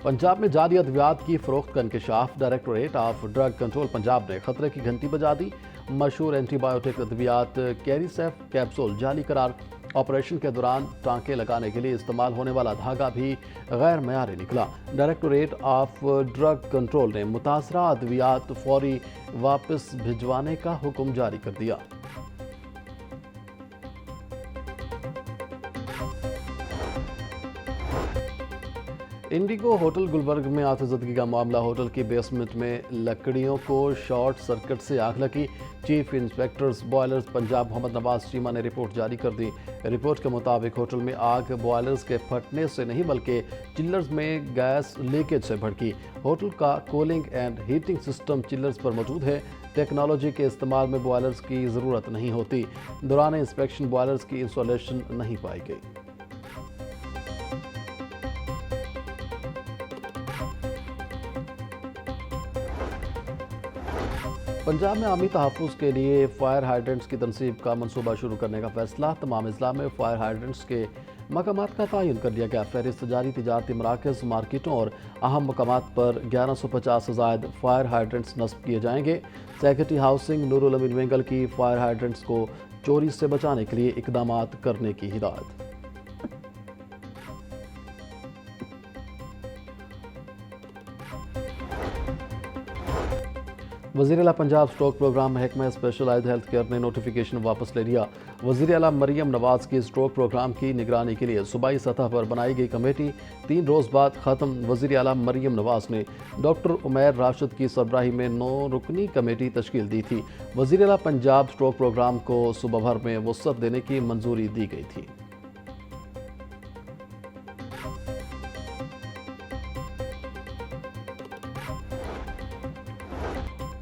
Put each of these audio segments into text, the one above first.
पंजाब में जाली अद्वियात की फरोख्त का इंकशाफ। Directorate of drug control Punjab ने खतरे की घंटी बजा दी। मशहूर एंटीबायोटिक अद्वियात कैरिसेफ कैप्सूल जाली करार। ऑपरेशन के दौरान टांके लगाने के लिए इस्तेमाल होने वाला धागा भी गैर मयारी निकला। डायरेक्टोरेट ऑफ ड्रग कंट्रोल ने मुतासरा अद्वियात फौरी वापस भिजवाने का हुक्म जारी कर दिया। इंडिगो होटल गुलबर्ग में आतिशबाजी का मामला। होटल की बेसमेंट में लकड़ियों को शॉर्ट सर्किट से आग लगी। Chief inspectors boilers Punjab Mohammad Nawaz Cheema ने रिपोर्ट जारी कर दी। रिपोर्ट के मुताबिक होटल में आग बॉयलर्स के फटने से नहीं बल्कि चिल्लर्स में गैस लीकेज से भड़की। होटल का cooling and heating system chillers पर मौजूद है। टेक्नोलॉजी के इस्तेमाल में बॉयलर्स की ज़रूरत नहीं होती। दौरान इंस्पेक्शन बॉयलर्स की इंस्टॉलेशन नहीं पाई गई। पंजाब में आमी तहफ़्फ़ुज़ के लिए फायर हाइड्रेंट्स की तनसीब का मनसूबा शुरू करने का फैसला। तमाम अज़ला में फायर हाइड्रेंट्स के मकामात का तयन कर लिया गया। फहरिस्त जारी तिजारती मराकज़, मार्केटों और अहम मकामात पर 1150 से ज़ायद फायर हाइड्रेंट्स नस्ब किए जाएंगे। सेक्रेटरी हाउसिंग नूरुल अमीन वेंगल की फायर हाइड्रेंट्स को चोरी से बचाने के लिए इक़दामात करने की हिदायत। वज़ीर आला पंजाब स्ट्रोक प्रोग्राम महकमा स्पेशलाइज्ड हेल्थ केयर ने नोटिफिकेशन वापस ले लिया। वज़ीर आला मरियम नवाज़ की स्ट्रोक प्रोग्राम की निगरानी के लिए सूबाई सतह पर बनाई गई कमेटी 3 रोज़ बाद ख़त्म। वज़ीर आला मरियम नवाज़ ने डॉक्टर उमैर राशिद की सरबराही में 9 रुकनी कमेटी तश्कील दी थी। वज़ीर आला पंजाब स्ट्रोक प्रोग्राम को सूबा भर में वुसअत देने की मंजूरी दी गई थी।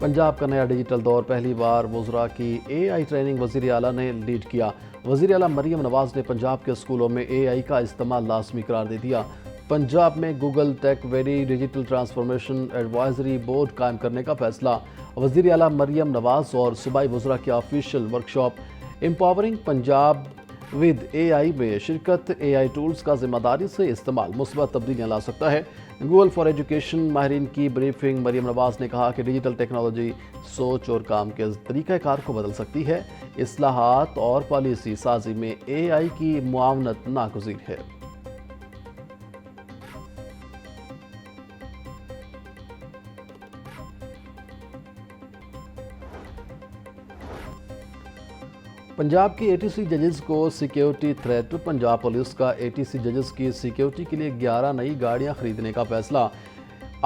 पंजाब का नया डिजिटल दौर, पहली बार वज़रा की AI ट्रेनिंग वज़ीर आला ने लीड किया। वज़ीर आला मरियम नवाज़ ने पंजाब के स्कूलों में AI का इस्तेमाल लाजमी करार दे दिया। पंजाब में Google tech very digital transformation advisory board कायम करने का फैसला। वज़ीर आला मरियम नवाज़ और सूबाई वज़रा की official workshop empowering Punjab with AI में शिरकत। AI टूल्स का जिम्मेदारी से इस्तेमाल मुस्बत तब्दीलियाँ ला सकता है। गूगल फॉर एजुकेशन माहिरीन की ब्रीफिंग। मरियम नवाज़ ने कहा कि डिजिटल टेक्नोलॉजी सोच और काम के तरीक़ाकार को बदल सकती है। इस्लाहात और पॉलिसी साजी में AI की मुआवनत नागुज़ीर है। पंजाब की ATC जजेस को सिक्योरिटी थ्रेट। पंजाब पुलिस का ATC जजेस की सिक्योरिटी के लिए 11 नई गाड़ियां खरीदने का फैसला।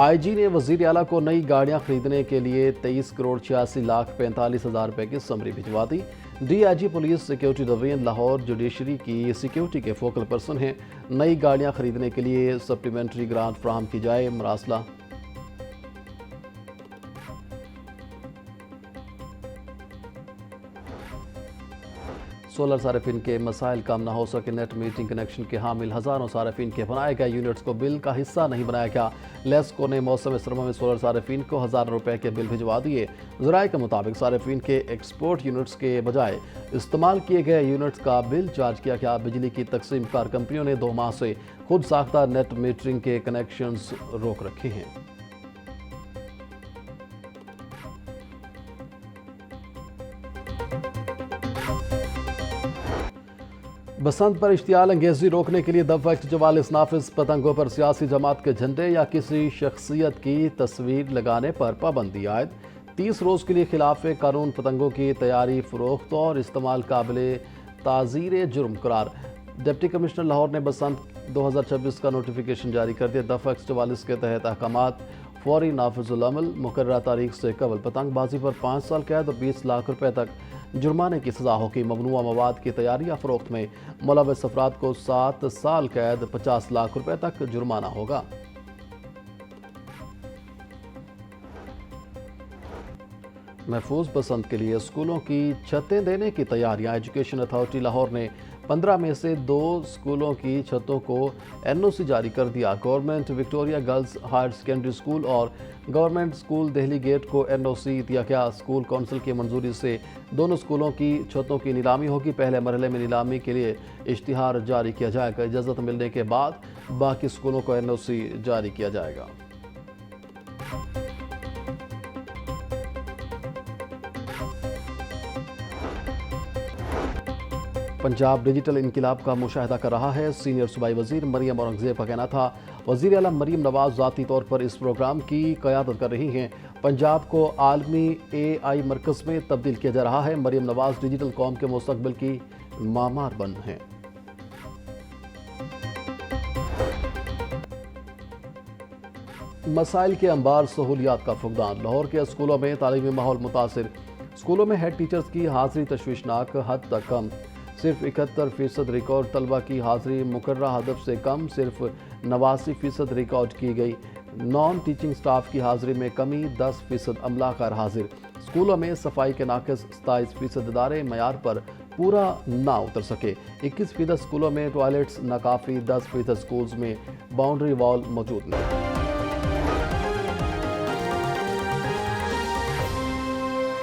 IG ने वज़ीर आला को नई गाड़ियां खरीदने के लिए 23,86,45,000 रुपए की समरी भिजवा दी। DIG police security division Lahore judiciary की सिक्योरिटी के फोकल पर्सन हैं। नई गाड़ियां खरीदने के लिए सप्लीमेंट्री ग्रांट फ्राहम की जाए। मरासला सोलर सार्फिन के मसाइल कम न हो सके। नेट मीटिंग कनेक्शन के हामिल हज़ारों सार्फिन के बनाए गए यूनिट्स को बिल का हिस्सा नहीं बनाया गया। लेस्को ने मौसम सरमा में सोलर सार्फिन को हज़ारों रुपए के बिल भिजवा दिए। ज़राए के मुताबिक सार्फिन के एक्सपोर्ट यूनिट्स के बजाय इस्तेमाल किए गए यूनिट्स का बिल चार्ज किया गया। बिजली की तकसीम कार कंपनियों ने 2 माह से खुद साख्ता नेट मीटरिंग के कनेक्शंस रोक रखे हैं। बसंत पर इश्तियाल अंगेजी रोकने के लिए दफ़ा 144 नाफिज। पतंगों पर सियासी जमात के झंडे या किसी शख्सियत की तस्वीर लगाने पर पाबंदी आयद। 30 रोज़ के लिए खिलाफ कानून पतंगों की तैयारी, फरोख्त और इस्तेमाल काबिल ताज़ीर जुर्म करार। डिप्टी कमिश्नर लाहौर ने बसंत 2026 का नोटिफिकेशन जारी कर दिया। दफ़ा 144 के तहत अहकामात फौरी नाफिजुल अमल। मुकर्ररा तारीख से कबल पतंगबाजी पर 5 साल कैद और 20 लाख रुपए तक जुर्माने की सज़ा होगी। ममनुआ मवाद की तैयारी या फरोख्त में मुलव्वस अफराद को 7 साल कैद, 50 लाख रुपए तक जुर्माना होगा। महफूज बसंत के लिए स्कूलों की छतें देने की तैयारियां। एजुकेशन अथॉरिटी लाहौर ने 15 में से 2 स्कूलों की छतों को एनओसी जारी कर दिया। Government Victoria girls higher secondary school और गवर्नमेंट स्कूल दिल्ली गेट को एनओसी दिया गया। स्कूल काउंसिल की मंजूरी से दोनों स्कूलों की छतों की नीलामी होगी। पहले मरहले में नीलामी के लिए इश्तिहार जारी किया जाएगा। इजाज़त मिलने के बाद बाकी स्कूलों को एनओसी जारी किया जाएगा। पंजाब डिजिटल इनकलाब का मुशाहिदा कर रहा है। सीनियर सूबाई वजीर मरियम औरंगजेब का कहना था, वजीर आला मरियम नवाज ज़ाती तौर पर इस प्रोग्राम की क़यादत कर रही हैं। पंजाब को आलमी AI मरकज़ में तब्दील किया जा रहा है। मरियम नवाज डिजिटल कौम के मुस्तकबिल की मामार बन हैं। मसाइल के अंबार, सहूलियात का फुकदान। लाहौर के स्कूलों में तालीमी माहौल मुतासिर। स्कूलों में हेड टीचर्स की हाजिरी तशवीशनाक हद तक कम। सिर्फ 71% रिकॉर्ड तलबा की हाजिरी मुकर्ररा हदफ से कम। सिर्फ 89% रिकॉर्ड की गई। नॉन टीचिंग स्टाफ की हाजिरी में कमी। 10% अमला गैर हाजिर। स्कूलों में सफाई के नाक़िस। 27% इदारे मयार पर पूरा ना उतर सके। 21% स्कूलों में टॉयलेट्स नाकाफ़ी। 10% स्कूल्स में बाउंड्री वॉल मौजूद नहीं।